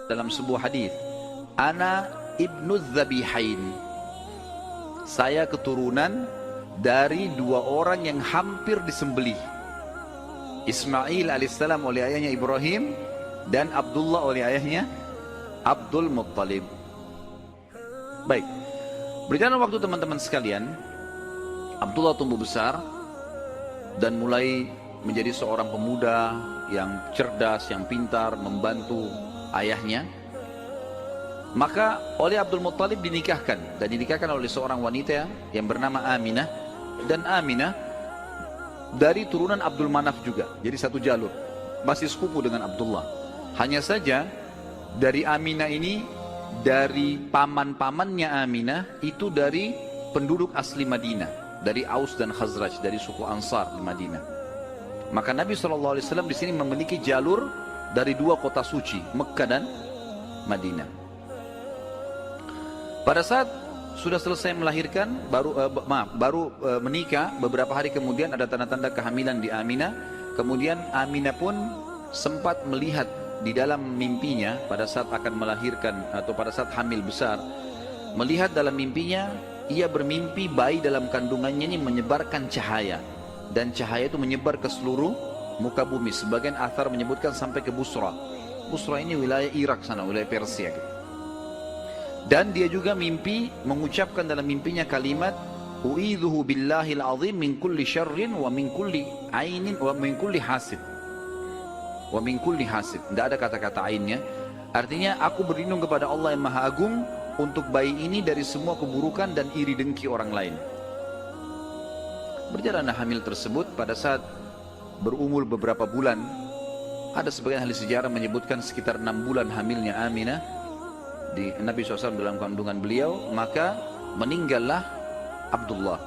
dalam sebuah hadis, ana ibnu dzabihain, saya keturunan dari dua orang yang hampir disembelih, Ismail alaihissalam oleh ayahnya Ibrahim, dan Abdullah oleh ayahnya Abdul Muttalib. Baik, berjalan waktu teman-teman sekalian, Abdullah tumbuh besar dan mulai menjadi seorang pemuda yang cerdas, yang pintar, membantu ayahnya. Maka oleh Abdul Muttalib dinikahkan, dan dinikahkan oleh seorang wanita yang bernama Aminah. Dan Aminah dari turunan Abdul Manaf juga, jadi satu jalur, masih sepupu dengan Abdullah. Hanya saja dari Aminah ini, dari paman-pamannya Aminah itu dari penduduk asli Madinah, dari Aus dan Khazraj, dari suku Ansar di Madinah. Maka Nabi SAW di sini memiliki jalur dari dua kota suci, Mekah dan Madinah. Pada saat sudah selesai melahirkan, baru menikah, beberapa hari kemudian ada tanda-tanda kehamilan di Aminah. Kemudian Aminah pun sempat melihat di dalam mimpinya pada saat akan melahirkan atau pada saat hamil besar, melihat dalam mimpinya ia bermimpi bayi dalam kandungannya ini menyebarkan cahaya, dan cahaya itu menyebar ke seluruh muka bumi. Sebagian athar menyebutkan sampai ke Busra. Busra ini wilayah Irak sana, wilayah Persia gitu. Dan dia juga mimpi mengucapkan dalam mimpinya kalimat u'idzuhu billahil azim min kulli syarrin wa min kulli ainin wa min kulli hasid. Wa min kulli hasid. Tidak ada kata-kata ainnya. Artinya aku berlindung kepada Allah yang Maha Agung untuk bayi ini dari semua keburukan dan iri dengki orang lain. Berjalanlah hamil tersebut. Pada saat berumur beberapa bulan, ada sebagian ahli sejarah menyebutkan sekitar 6 bulan hamilnya Aminah di Nabi SAW dalam kandungan beliau, maka meninggallah Abdullah.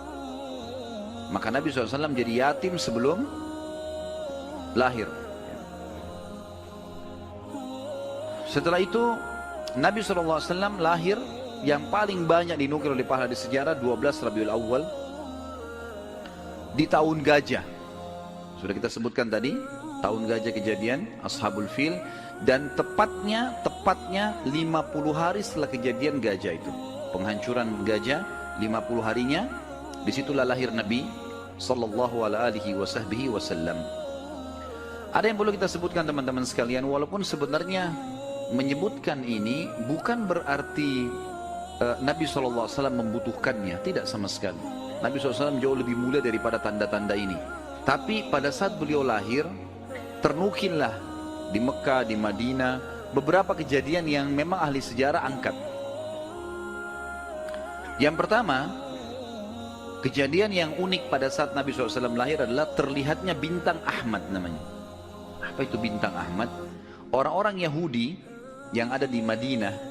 Maka Nabi SAW jadi yatim sebelum lahir. Setelah itu Nabi SAW lahir, yang paling banyak dinukil oleh para ahli sejarah 12 Rabiul Awal di tahun gajah. Sudah kita sebutkan tadi, tahun gajah kejadian Ashabul Fil, dan tepatnya 50 hari setelah kejadian gajah itu, penghancuran gajah, 50 harinya, disitulah lahir Nabi sallallahu alaihi wasallam. Ada yang perlu kita sebutkan teman-teman sekalian, walaupun sebenarnya menyebutkan ini bukan berarti Nabi SAW membutuhkannya, tidak sama sekali. Nabi SAW jauh lebih mulia daripada tanda-tanda ini. Tapi pada saat beliau lahir, ternukillah di Mekah, di Madinah, beberapa kejadian yang memang ahli sejarah angkat. Yang pertama, kejadian yang unik pada saat Nabi SAW lahir adalah terlihatnya bintang Ahmad namanya. Apa itu bintang Ahmad? Orang-orang Yahudi yang ada di Madinah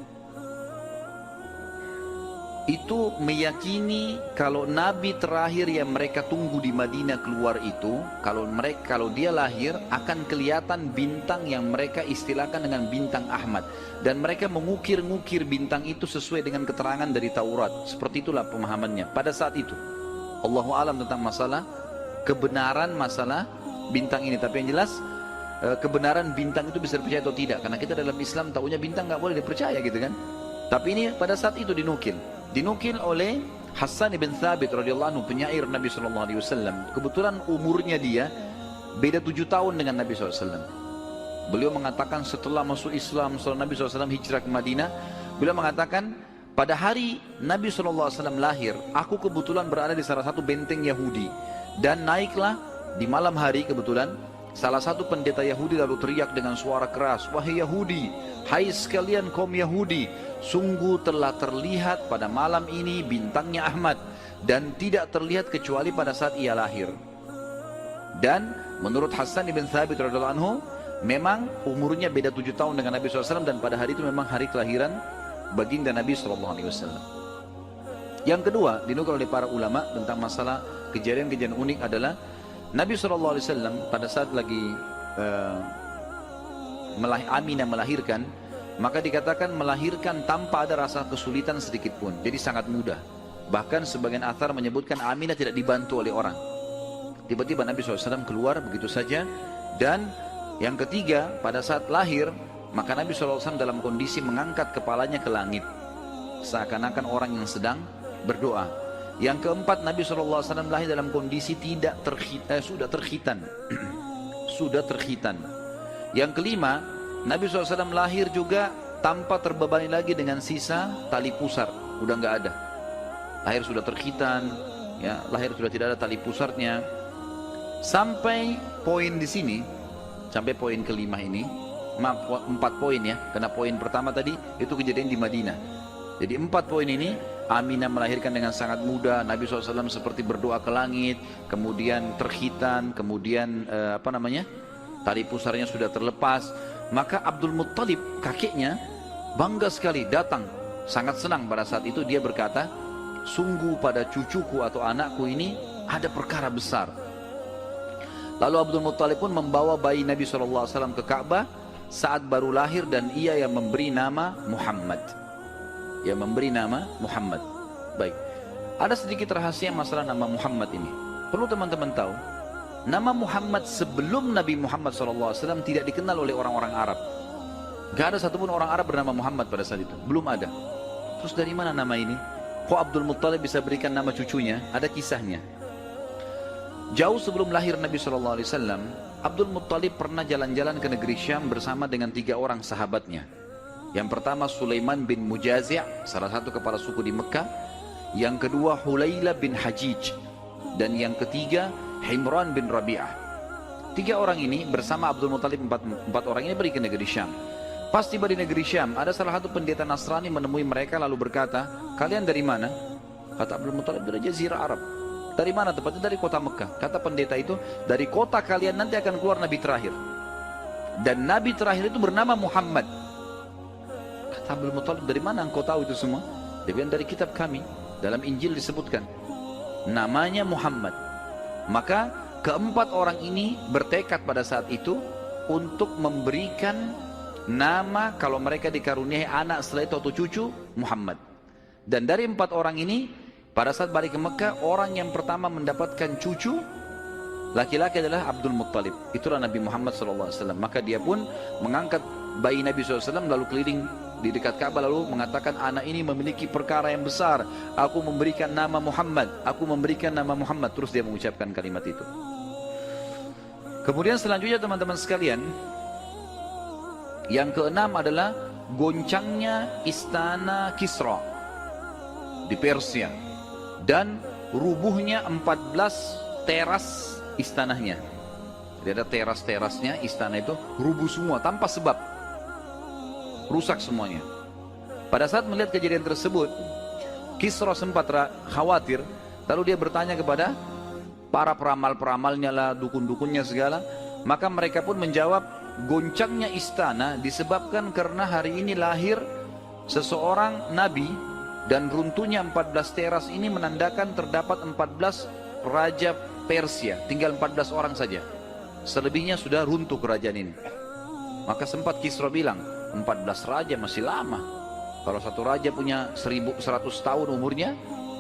itu meyakini kalau Nabi terakhir yang mereka tunggu di Madinah keluar itu, kalau dia lahir akan kelihatan bintang yang mereka istilahkan dengan bintang Ahmad, dan mereka mengukir-ngukir bintang itu sesuai dengan keterangan dari Taurat. Seperti itulah pemahamannya pada saat itu. Allahu alam tentang masalah kebenaran masalah bintang ini, tapi yang jelas kebenaran bintang itu bisa dipercaya atau tidak, karena kita dalam Islam tahunya bintang nggak boleh dipercaya gitu kan. Tapi ini pada saat itu dinukil oleh Hassan ibn Thabit radhiyallahu anhu, penyair Nabi SAW. Kebetulan umurnya dia beda 7 tahun dengan Nabi SAW. Beliau mengatakan setelah masuk Islam, setelah Nabi SAW hijrah ke Madinah, beliau mengatakan pada hari Nabi SAW lahir, aku kebetulan berada di salah satu benteng Yahudi, dan naiklah di malam hari kebetulan salah satu pendeta Yahudi lalu teriak dengan suara keras, wahai Yahudi, hai sekalian kaum Yahudi, sungguh telah terlihat pada malam ini bintangnya Ahmad, dan tidak terlihat kecuali pada saat ia lahir. Dan menurut Hassan ibn Thabit radhiyallahu anhu, memang umurnya beda 7 tahun dengan Nabi SAW, dan pada hari itu memang hari kelahiran baginda Nabi SAW. Yang kedua dinukil oleh para ulama tentang masalah kejadian-kejadian unik adalah Nabi SAW pada saat lagi Aminah melahirkan, maka dikatakan melahirkan tanpa ada rasa kesulitan sedikit pun, jadi sangat mudah. Bahkan sebagian athar menyebutkan Aminah tidak dibantu oleh orang. Tiba-tiba Nabi SAW keluar begitu saja. Dan yang ketiga, pada saat lahir Maka Nabi SAW dalam kondisi mengangkat kepalanya ke langit, seakan-akan orang yang sedang berdoa. Yang keempat, Nabi SAW lahir dalam kondisi sudah terkhitan. Sudah terkhitan. Yang kelima, Nabi SAW lahir juga tanpa terbebani lagi dengan sisa tali pusar, udah nggak ada. Lahir sudah terkhitan, ya, lahir sudah tidak ada tali pusarnya. Sampai poin di sini, sampai poin kelima ini, 4 poin ya, karena poin pertama tadi itu kejadian di Madinah. Jadi 4 poin ini, Aminah melahirkan dengan sangat muda, Nabi SAW seperti berdoa ke langit, kemudian terkhitan, kemudian tali pusarnya sudah terlepas. Maka Abdul Muttalib, kakeknya, bangga sekali datang, sangat senang pada saat itu. Dia berkata, sungguh pada cucuku atau anakku ini ada perkara besar. Lalu Abdul Muttalib pun membawa bayi Nabi SAW ke Ka'bah saat baru lahir, dan ia yang memberi nama Muhammad. Yang memberi nama Muhammad. Baik, ada sedikit rahasia masalah nama Muhammad ini. Perlu teman-teman tahu, nama Muhammad sebelum Nabi Muhammad SAW tidak dikenal oleh orang-orang Arab. Gak ada satupun orang Arab bernama Muhammad pada saat itu, belum ada. Terus dari mana nama ini? Kok Abdul Muttalib bisa berikan nama cucunya? Ada kisahnya. Jauh sebelum lahir Nabi SAW, Abdul Muttalib pernah jalan-jalan ke negeri Syam bersama dengan 3 orang sahabatnya. Yang pertama Sulaiman bin Mujazi', salah satu kepala suku di Mekah. Yang kedua Hulayla bin Hajij. Dan yang ketiga Himran bin Rabi'ah. 3 orang ini bersama Abdul Muttalib, 4 orang ini pergi ke negeri Syam. Pas tiba di negeri Syam, ada salah satu pendeta Nasrani menemui mereka lalu berkata, kalian dari mana? Kata Abdul Muttalib, dari Jazirah Arab. Dari mana? Tepatnya dari kota Mekah. Kata pendeta itu, dari kota kalian nanti akan keluar Nabi terakhir. Dan Nabi terakhir itu bernama Muhammad. Kata Abdul Muttalib, dari mana engkau tahu itu semua? Dia bilang, dari kitab kami, dalam Injil disebutkan namanya Muhammad. Maka keempat orang ini bertekad pada saat itu untuk memberikan nama kalau mereka dikaruniai anak setelah itu atau cucu, Muhammad. Dan dari 4 orang ini, pada saat balik ke Mekah, orang yang pertama mendapatkan cucu laki-laki adalah Abdul Muttalib. Itulah Nabi Muhammad SAW. Maka dia pun mengangkat bayi Nabi SAW lalu keliling di dekat Ka'bah lalu mengatakan, anak ini memiliki perkara yang besar, aku memberikan nama Muhammad, aku memberikan nama Muhammad. Terus dia mengucapkan kalimat itu. Kemudian selanjutnya teman-teman sekalian, yang keenam adalah goncangnya istana Kisra di Persia dan rubuhnya 14 teras istananya. Jadi ada teras-terasnya istana itu rubuh semua tanpa sebab, rusak semuanya. Pada saat melihat kejadian tersebut, Kisra sempat khawatir, lalu dia bertanya kepada para peramal-peramalnya lah, dukun-dukunnya segala. Maka mereka pun menjawab, goncangnya istana disebabkan karena hari ini lahir seseorang nabi, dan runtuhnya 14 teras ini menandakan terdapat 14 raja Persia, tinggal 14 orang saja, selebihnya sudah runtuh kerajaan ini. Maka sempat Kisra bilang, 14 raja masih lama. Kalau satu raja punya 1100 tahun umurnya,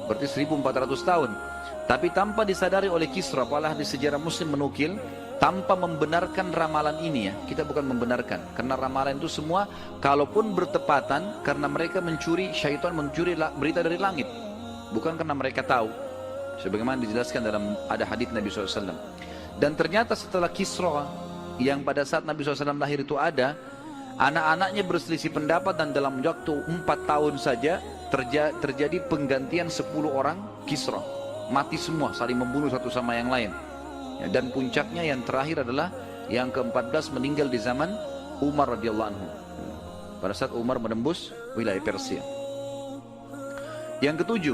berarti 1400 tahun. Tapi tanpa disadari oleh Kisra, apalah di sejarah Muslim menukil, tanpa membenarkan ramalan ini ya, kita bukan membenarkan, karena ramalan itu semua kalaupun bertepatan karena mereka mencuri, syaitan mencuri berita dari langit, bukan karena mereka tahu, sebagaimana dijelaskan dalam ada hadits Nabi SAW. Dan ternyata setelah Kisra yang pada saat Nabi SAW lahir itu ada, anak-anaknya berselisih pendapat, dan dalam waktu 4 tahun saja terjadi penggantian 10 orang Kisra, mati semua, saling membunuh satu sama yang lain. Dan puncaknya yang terakhir adalah yang ke-14 meninggal di zaman Umar radhiyallahu anhu, pada saat Umar menembus wilayah Persia. Yang ke-7,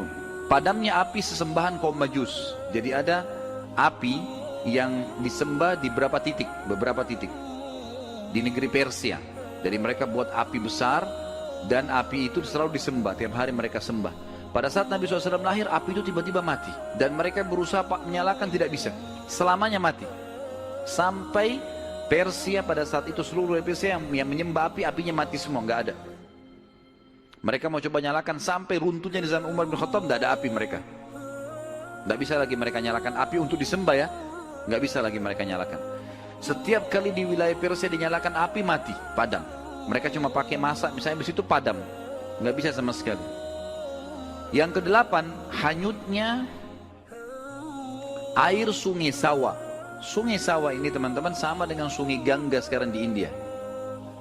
padamnya api sesembahan kaum Majus. Jadi ada api yang disembah di beberapa titik di negeri Persia. Jadi mereka buat api besar, dan api itu selalu disembah, tiap hari mereka sembah. Pada saat Nabi SAW lahir, api itu tiba-tiba mati, dan mereka berusaha menyalakan, tidak bisa, selamanya mati. Sampai Persia pada saat itu, seluruh Persia yang menyembah api, apinya mati semua, nggak ada. Mereka mau coba nyalakan, sampai runtuhnya di zaman Umar bin Khattab, nggak ada api mereka. Nggak bisa lagi mereka nyalakan api untuk disembah ya, nggak bisa lagi mereka nyalakan. Setiap kali di wilayah Persia dinyalakan api, mati, padam. Mereka cuma pakai masak, misalnya di situ padam, nggak bisa sama sekali. Yang kedelapan, hanyutnya air sungai Sawa. Sungai Sawa ini teman-teman sama dengan sungai Gangga sekarang di India.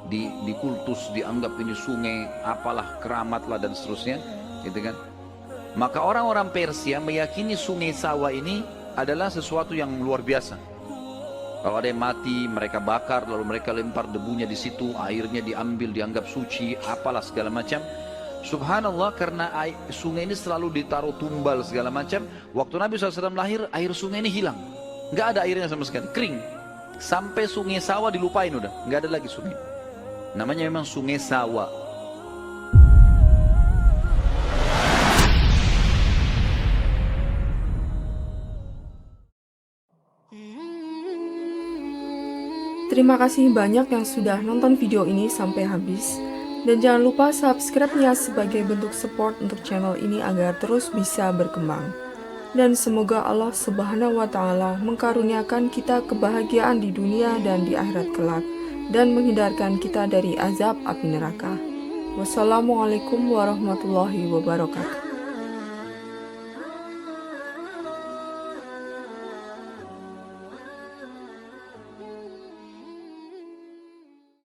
Di kultus dianggap ini sungai apalah, keramat lah dan seterusnya, gitu kan. Maka orang-orang Persia meyakini sungai Sawa ini adalah sesuatu yang luar biasa. Kalau ada yang mati, mereka bakar, lalu mereka lempar debunya di situ, airnya diambil, dianggap suci, apalah segala macam. Subhanallah, karena sungai ini selalu ditaruh tumbal segala macam. Waktu Nabi SAW lahir, air sungai ini hilang. Nggak ada airnya sama sekali, kering. Sampai sungai Sawa dilupain udah, nggak ada lagi sungai. Namanya memang sungai Sawa. Terima kasih banyak yang sudah nonton video ini sampai habis. Dan jangan lupa subscribe-nya sebagai bentuk support untuk channel ini agar terus bisa berkembang. Dan semoga Allah Subhanahu wa Ta'ala mengkaruniakan kita kebahagiaan di dunia dan di akhirat kelak, dan menghindarkan kita dari azab api neraka. Wassalamualaikum warahmatullahi wabarakatuh.